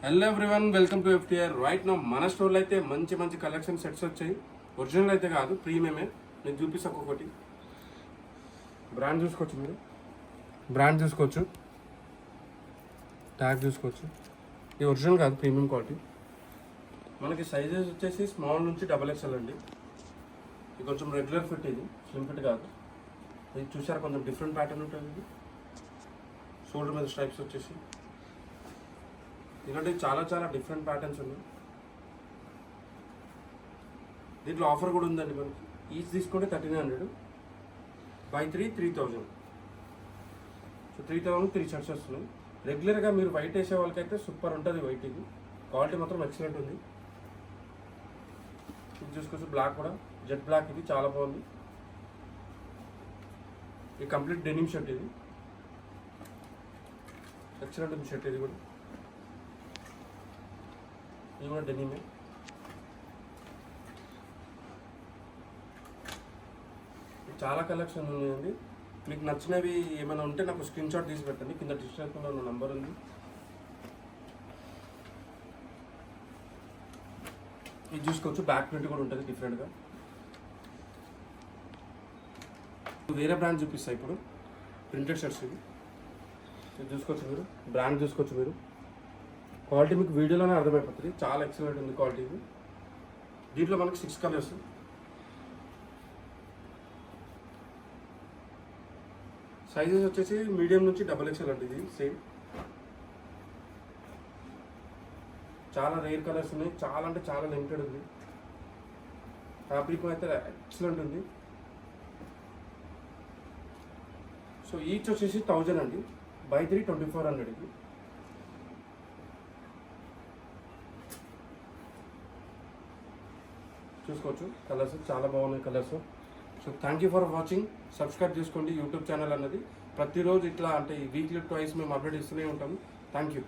Hello everyone, welcome to FTR. Right now మన స్టోర్లో అయితే మంచి మంచి కలెక్షన్ సెట్స్ వచ్చాయి. ఒరిజినల్ అయితే కాదు, ప్రీమియమే. నేను చూపిస్తా ఒక్కొక్కటి. బ్రాండ్ చూసుకోవచ్చు, మీరు బ్రాండ్ చూసుకోవచ్చు, ట్యాగ్ చూసుకోవచ్చు. ఇది ఒరిజినల్ కాదు, ప్రీమియం క్వాలిటీ. మనకి సైజెస్ వచ్చేసి స్మాల్ నుంచి XXL అండి. ఇది కొంచెం రెగ్యులర్ ఫిట్, ఇది స్లిమ్ ఫిట్ కాదు. ఇది చూసారా, కొంచెం డిఫరెంట్ ప్యాటర్న్ ఉంటుంది. ఇది షోల్డర్ మీద స్ట్రైప్స్ వచ్చేసి ఇలాంటివి చాలా చాలా డిఫరెంట్ ప్యాటర్న్స్ ఉన్నాయి. దీంట్లో ఆఫర్ కూడా ఉందండి. మనకి ఈచ్ తీసుకుంటే 1300, బై 3000. సో 3000 3 షర్ట్స్ వస్తున్నాయి. రెగ్యులర్గా మీరు వైట్ వేసే వాళ్ళకైతే సూపర్ ఉంటుంది. వైట్ ఇది క్వాలిటీ మాత్రం ఎక్సలెంట్ ఉంది. ఇది చూసుకోవచ్చు, బ్లాక్ కూడా జెట్ బ్లాక్, ఇది చాలా బాగుంది. ఇది కంప్లీట్ డెనిమ్ షర్ట్, ఇది ఎక్సలెంట్ ఉంది షర్ట్. ఇది కూడా డెనిమే. చాలా కలెక్షన్ ఉన్నాయండి. మీకు నచ్చినవి ఏమైనా ఉంటే నాకు స్క్రీన్ షాట్ తీసి పెట్టండి. కింద డిస్క్రిప్షన్లో నా నంబర్ ఉంది. ఇది చూసుకోవచ్చు, బ్యాక్ ప్రింట్ కూడా ఉంటుంది డిఫరెంట్గా. వేరే బ్రాండ్ చూపిస్తాయి ఇప్పుడు, ప్రింటెడ్ షర్ట్స్. ఇది చూసుకోవచ్చు మీరు, బ్రాండ్ చూసుకోవచ్చు మీరు. క్వాలిటీ మీకు వీడియోలోనే అర్థమైపోతుంది. చాలా ఎక్సలెంట్ ఉంది క్వాలిటీ. ఇది దీంట్లో మనకి 6 కలర్స్. సైజెస్ వచ్చేసి మీడియం నుంచి XXL అండి. ఇది సేమ్. చాలా రేర్ కలర్స్ ఉన్నాయి. చాలా అంటే చాలా లిమిటెడ్ ఉంది. ఫ్యాబ్రిక్ అయితే ఎక్సలెంట్ ఉంది. సో ఈచ్ వచ్చేసి 1000 అండి, బై 3 2400. ఇది చూసుకోవచ్చు, కలర్స్ చాలా బాగున్నాయి colours. So thank you for watching. Subscribe చేసుకోండి యూట్యూబ్ ఛానల్ అన్నది. ప్రతిరోజు ఇట్లా అంటే వీక్లీ ట్వైస్ మేము అప్డేట్ ఇస్తూనే ఉంటాము. Thank you.